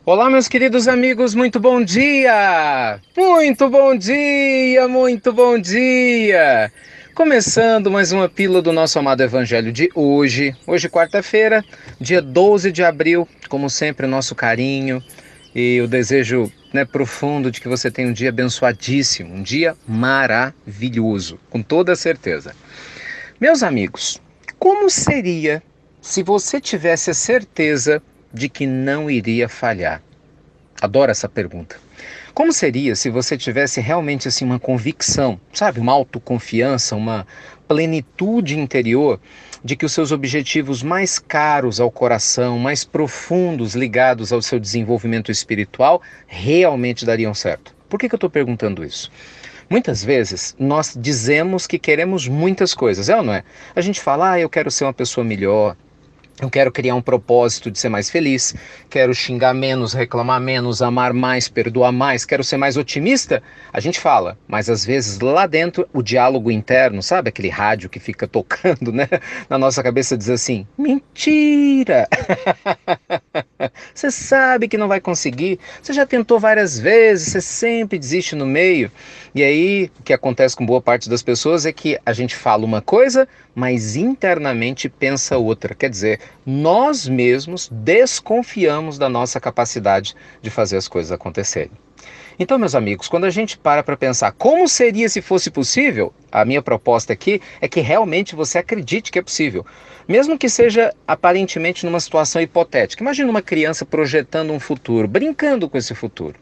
Olá, meus queridos amigos, muito bom dia! Muito bom dia, muito bom dia! Começando mais uma pílula do nosso amado Evangelho de hoje. Hoje, quarta-feira, dia 12 de abril. Como sempre, o nosso carinho e o desejo, profundo de que você tenha um dia abençoadíssimo, um dia maravilhoso, com toda certeza. Meus amigos, como seria se você tivesse a certeza de que não iria falhar? Adoro essa pergunta. Como seria se você tivesse realmente assim uma convicção, sabe, uma autoconfiança, uma plenitude interior de que os seus objetivos mais caros ao coração, mais profundos ligados ao seu desenvolvimento espiritual, realmente dariam certo? Por que eu estou perguntando isso? Muitas vezes nós dizemos que queremos muitas coisas, é ou não é? A gente fala, eu quero ser uma pessoa melhor, eu quero criar um propósito de ser mais feliz, quero xingar menos, reclamar menos, amar mais, perdoar mais, quero ser mais otimista. A gente fala, mas às vezes lá dentro o diálogo interno, sabe aquele rádio que fica tocando, né? Na nossa cabeça diz assim: mentira! Você sabe que não vai conseguir, você já tentou várias vezes, você sempre desiste no meio. E aí, o que acontece com boa parte das pessoas é que a gente fala uma coisa, mas internamente pensa outra. Quer dizer, nós mesmos desconfiamos da nossa capacidade de fazer as coisas acontecerem. Então, meus amigos, quando a gente para pensar como seria se fosse possível, a minha proposta aqui é que realmente você acredite que é possível. Mesmo que seja aparentemente numa situação hipotética. Imagina uma criança projetando um futuro, brincando com esse futuro.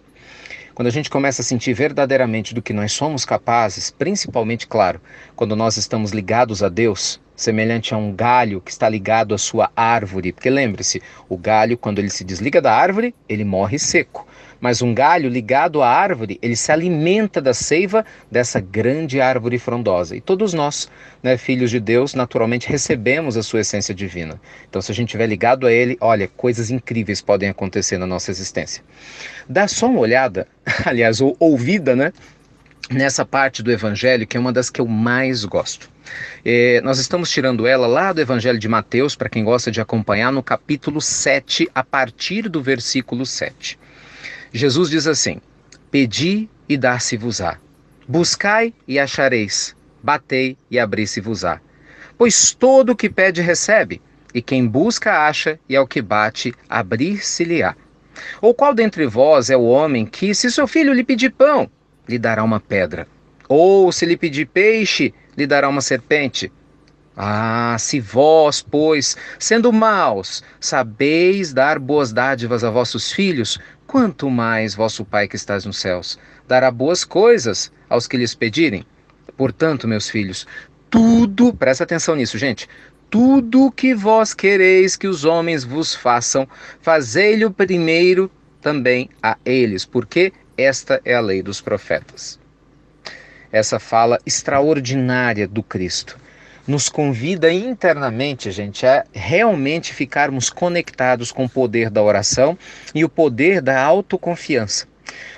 Quando a gente começa a sentir verdadeiramente do que nós somos capazes, principalmente, claro, quando nós estamos ligados a Deus, semelhante a um galho que está ligado à sua árvore. Porque lembre-se, o galho, quando ele se desliga da árvore, ele morre seco. Mas um galho ligado à árvore, ele se alimenta da seiva dessa grande árvore frondosa. E todos nós, filhos de Deus, naturalmente recebemos a sua essência divina. Então, se a gente estiver ligado a ele, olha, coisas incríveis podem acontecer na nossa existência. Dá só uma olhada, aliás, ou ouvida, nessa parte do Evangelho, que é uma das que eu mais gosto. Nós estamos tirando ela lá do Evangelho de Mateus, para quem gosta de acompanhar, no capítulo 7, a partir do versículo 7. Jesus diz assim: pedi e dar-se-vos-á, buscai e achareis, batei e abri-se-vos-á. Pois todo o que pede recebe, e quem busca acha, e ao que bate abrir-se-lhe-á. Ou qual dentre vós é o homem que, se seu filho lhe pedir pão, lhe dará uma pedra? Ou se lhe pedir peixe, lhe dará uma serpente? Ah, se vós, pois, sendo maus, sabeis dar boas dádivas a vossos filhos, quanto mais vosso Pai que estás nos céus dará boas coisas aos que lhes pedirem. Portanto, meus filhos, tudo, presta atenção nisso, gente, tudo que vós quereis que os homens vos façam, fazei-lhe primeiro também a eles, porque esta é a lei dos profetas. Essa fala extraordinária do Cristo nos convida internamente, gente, a realmente ficarmos conectados com o poder da oração e o poder da autoconfiança.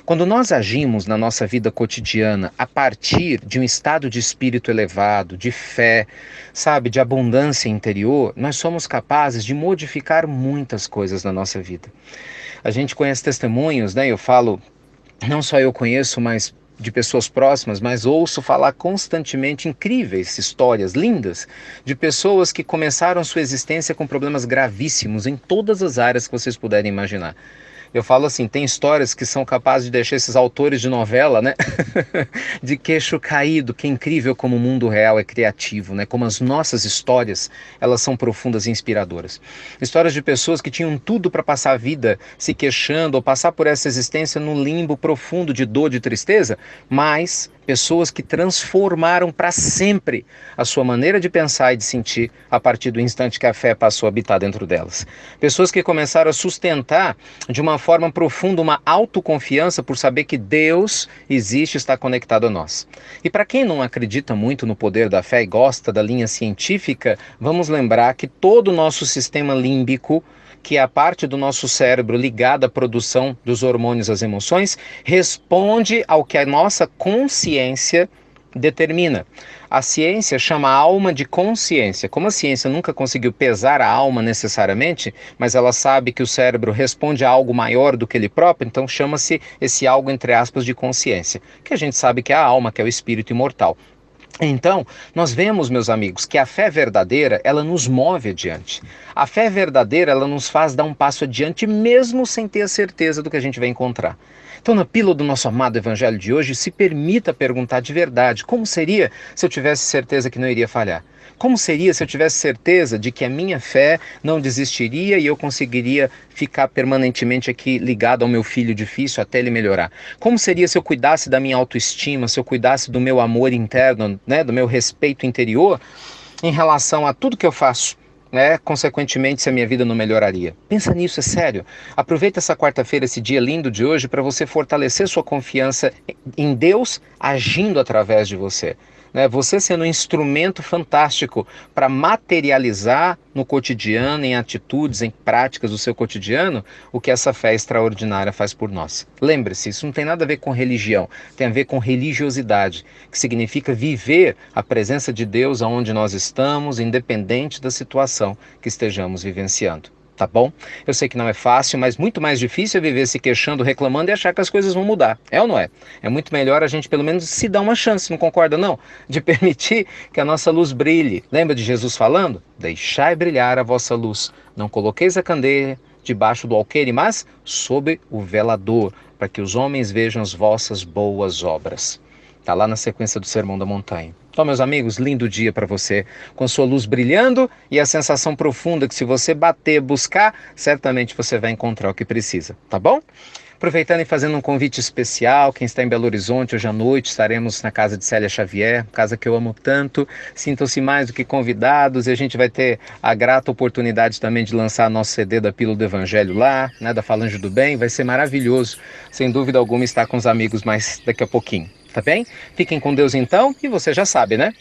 Quando nós agimos na nossa vida cotidiana a partir de um estado de espírito elevado, de fé, sabe, de abundância interior, nós somos capazes de modificar muitas coisas na nossa vida. A gente conhece testemunhos, eu falo, não só eu conheço, mas de pessoas próximas, mas ouço falar constantemente incríveis histórias lindas de pessoas que começaram sua existência com problemas gravíssimos em todas as áreas que vocês puderem imaginar. Eu falo assim, tem histórias que são capazes de deixar esses autores de novela, de queixo caído, que é incrível como o mundo real é criativo, como as nossas histórias, elas são profundas e inspiradoras. Histórias de pessoas que tinham tudo para passar a vida se queixando ou passar por essa existência num limbo profundo de dor, de tristeza, mas pessoas que transformaram para sempre a sua maneira de pensar e de sentir a partir do instante que a fé passou a habitar dentro delas. Pessoas que começaram a sustentar de uma forma profunda uma autoconfiança por saber que Deus existe e está conectado a nós. E para quem não acredita muito no poder da fé e gosta da linha científica, vamos lembrar que todo o nosso sistema límbico, que é a parte do nosso cérebro ligada à produção dos hormônios, às emoções, responde ao que a nossa consciência determina. A ciência chama a alma de consciência. Como a ciência nunca conseguiu pesar a alma necessariamente, mas ela sabe que o cérebro responde a algo maior do que ele próprio, então chama-se esse algo, entre aspas, de consciência, que a gente sabe que é a alma, que é o espírito imortal. Então, nós vemos, meus amigos, que a fé verdadeira, ela nos move adiante. A fé verdadeira, ela nos faz dar um passo adiante, mesmo sem ter a certeza do que a gente vai encontrar. Então, na pílula do nosso amado evangelho de hoje, se permita perguntar de verdade: como seria se eu tivesse certeza que não iria falhar? Como seria se eu tivesse certeza de que a minha fé não desistiria e eu conseguiria ficar permanentemente aqui ligado ao meu filho difícil até ele melhorar? Como seria se eu cuidasse da minha autoestima, se eu cuidasse do meu amor interno, né, do meu respeito interior em relação a tudo que eu faço? Consequentemente, se a minha vida não melhoraria. Pensa nisso, é sério. Aproveita essa quarta-feira, esse dia lindo de hoje, para você fortalecer sua confiança em Deus agindo através de você. Você sendo um instrumento fantástico para materializar no cotidiano, em atitudes, em práticas do seu cotidiano, o que essa fé extraordinária faz por nós. Lembre-se, isso não tem nada a ver com religião, tem a ver com religiosidade, que significa viver a presença de Deus aonde nós estamos, independente da situação que estejamos vivenciando. Tá bom? Eu sei que não é fácil, mas muito mais difícil é viver se queixando, reclamando e achar que as coisas vão mudar. É ou não é? É muito melhor a gente pelo menos se dar uma chance, não concorda não? De permitir que a nossa luz brilhe. Lembra de Jesus falando? Deixai brilhar a vossa luz. Não coloqueis a candeia debaixo do alqueire, mas sob o velador, para que os homens vejam as vossas boas obras. Está lá na sequência do Sermão da Montanha. Então, meus amigos, lindo dia para você, com sua luz brilhando e a sensação profunda que se você bater, buscar, certamente você vai encontrar o que precisa, tá bom? Aproveitando e fazendo um convite especial, quem está em Belo Horizonte, hoje à noite estaremos na casa de Célia Xavier, casa que eu amo tanto, sintam-se mais do que convidados e a gente vai ter a grata oportunidade também de lançar nosso CD da Pílula do Evangelho lá, da Falange do Bem, vai ser maravilhoso, sem dúvida alguma estar com os amigos mais daqui a pouquinho. Tá bem? Fiquem com Deus então, e você já sabe, né?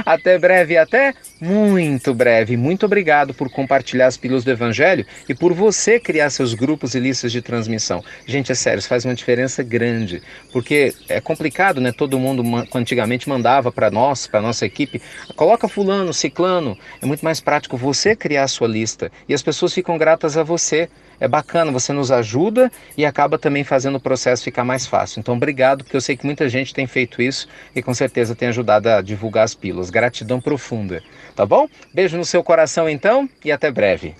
Até breve, até muito breve. Muito obrigado por compartilhar as pílulas do Evangelho e por você criar seus grupos e listas de transmissão. Gente, é sério, isso faz uma diferença grande, porque é complicado, né? Todo mundo antigamente mandava para nós, para nossa equipe, coloca fulano, ciclano. É muito mais prático você criar a sua lista e as pessoas ficam gratas a você. É bacana, você nos ajuda e acaba também fazendo o processo ficar mais fácil. Então, obrigado, porque eu sei que muita gente tem feito isso e com certeza tem ajudado a divulgar as pílulas. Gratidão profunda, tá bom? Beijo no seu coração então e até breve.